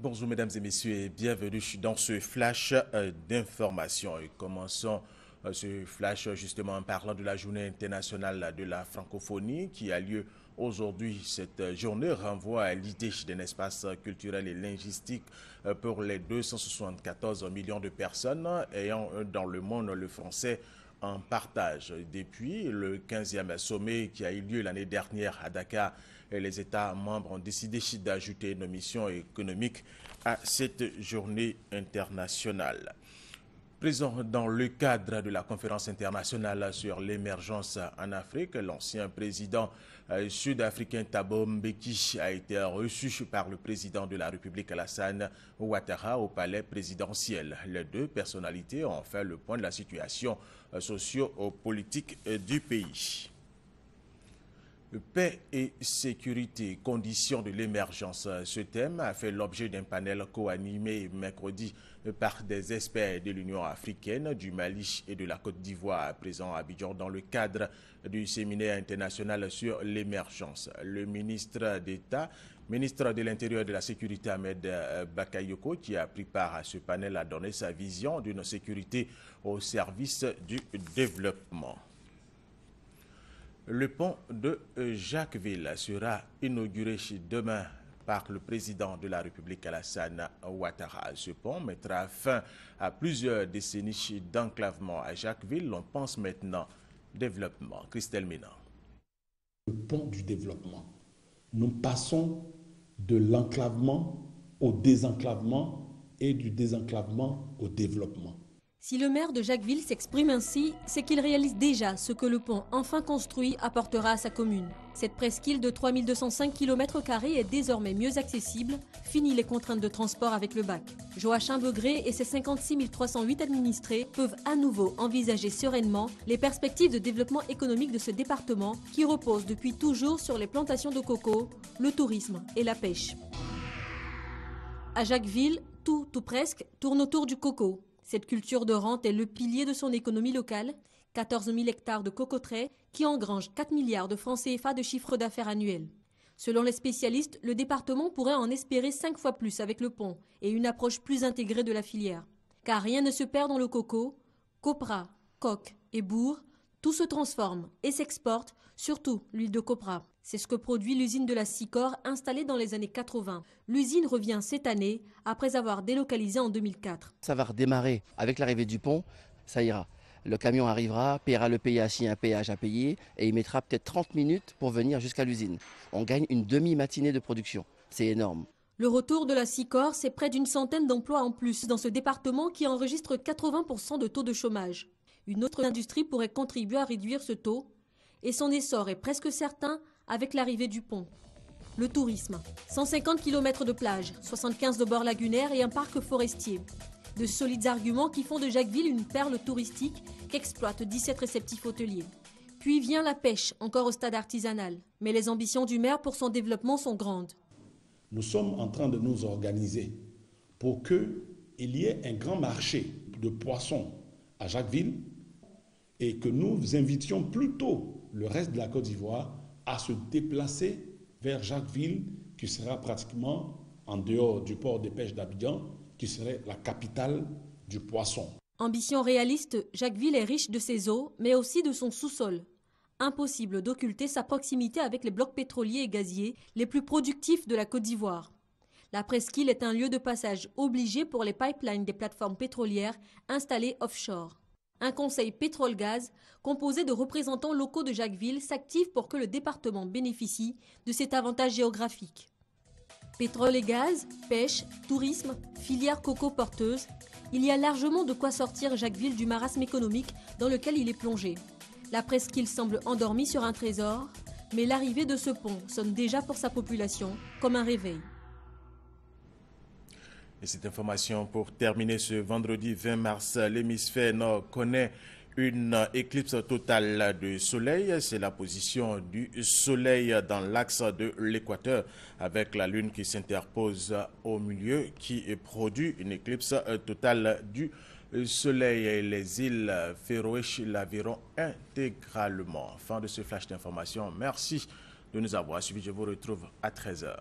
Bonjour mesdames et messieurs et bienvenue dans ce flash d'information. Et commençons ce flash justement en parlant de la journée internationale de la francophonie qui a lieu aujourd'hui. Cette journée renvoie à l'idée d'un espace culturel et linguistique pour les 274 millions de personnes ayant dans le monde le français en partage. Depuis le 15e sommet qui a eu lieu l'année dernière à Dakar, les États membres ont décidé d'ajouter une mission économique à cette journée internationale. Présent dans le cadre de la conférence internationale sur l'émergence en Afrique, l'ancien président sud-africain Thabo Mbeki a été reçu par le président de la République Alassane Ouattara au palais présidentiel. Les deux personnalités ont fait le point de la situation socio-politique du pays. Paix et sécurité, conditions de l'émergence. Ce thème a fait l'objet d'un panel co-animé mercredi par des experts de l'Union africaine, du Mali et de la Côte d'Ivoire, présents à Abidjan dans le cadre du séminaire international sur l'émergence. Le ministre d'État, ministre de l'Intérieur et de la Sécurité Ahmed Bakayoko, qui a pris part à ce panel, a donné sa vision d'une sécurité au service du développement. Le pont de Jacquesville sera inauguré demain par le président de la République Alassane Ouattara. Ce pont mettra fin à plusieurs décennies d'enclavement à Jacquesville. On pense maintenant développement. Christelle Mina. Le pont du développement. Nous passons de l'enclavement au désenclavement et du désenclavement au développement. Si le maire de Jacquesville s'exprime ainsi, c'est qu'il réalise déjà ce que le pont enfin construit apportera à sa commune. Cette presqu'île de 3205 km² est désormais mieux accessible, fini les contraintes de transport avec le bac. Joachim Begré et ses 56 308 administrés peuvent à nouveau envisager sereinement les perspectives de développement économique de ce département qui repose depuis toujours sur les plantations de coco, le tourisme et la pêche. À Jacquesville, tout ou presque tourne autour du coco. Cette culture de rente est le pilier de son économie locale, 14 000 hectares de cocoteraies qui engrangent 4 milliards de francs CFA de chiffre d'affaires annuel. Selon les spécialistes, le département pourrait en espérer 5 fois plus avec le pont et une approche plus intégrée de la filière. Car rien ne se perd dans le coco, copra, coque et bourre, tout se transforme et s'exporte, surtout l'huile de copra. C'est ce que produit l'usine de la Sicor installée dans les années 80. L'usine revient cette année après avoir délocalisé en 2004. Ça va redémarrer avec l'arrivée du pont, ça ira. Le camion arrivera, paiera le péage s'il y a un péage à payer et il mettra peut-être 30 minutes pour venir jusqu'à l'usine. On gagne une demi-matinée de production. C'est énorme. Le retour de la Sicor, c'est près d'une centaine d'emplois en plus dans ce département qui enregistre 80% de taux de chômage. Une autre industrie pourrait contribuer à réduire ce taux et son essor est presque certain avec l'arrivée du pont. Le tourisme. 150 km de plage, 75 de bords lagunaires et un parc forestier. De solides arguments qui font de Jacquesville une perle touristique qu'exploitent 17 réceptifs hôteliers. Puis vient la pêche, encore au stade artisanal. Mais les ambitions du maire pour son développement sont grandes. Nous sommes en train de nous organiser pour qu'il y ait un grand marché de poissons à Jacquesville et que nous invitions plutôt le reste de la Côte d'Ivoire à se déplacer vers Jacquesville, qui sera pratiquement en dehors du port de pêche d'Abidjan, qui serait la capitale du poisson. Ambition réaliste, Jacquesville est riche de ses eaux, mais aussi de son sous-sol. Impossible d'occulter sa proximité avec les blocs pétroliers et gaziers les plus productifs de la Côte d'Ivoire. La presqu'île est un lieu de passage obligé pour les pipelines des plateformes pétrolières installées offshore. Un conseil pétrole-gaz, composé de représentants locaux de Jacquesville, s'active pour que le département bénéficie de cet avantage géographique. Pétrole et gaz, pêche, tourisme, filière coco porteuse, il y a largement de quoi sortir Jacquesville du marasme économique dans lequel il est plongé. La presqu'île semble endormie sur un trésor, mais l'arrivée de ce pont sonne déjà pour sa population comme un réveil. Et cette information pour terminer ce vendredi 20 mars, l'hémisphère nord connaît une éclipse totale de soleil. C'est la position du soleil dans l'axe de l'équateur avec la lune qui s'interpose au milieu qui produit une éclipse totale du soleil. Et les îles Féroé la verront intégralement. Fin de ce flash d'information. Merci de nous avoir suivis. Je vous retrouve à 13 h.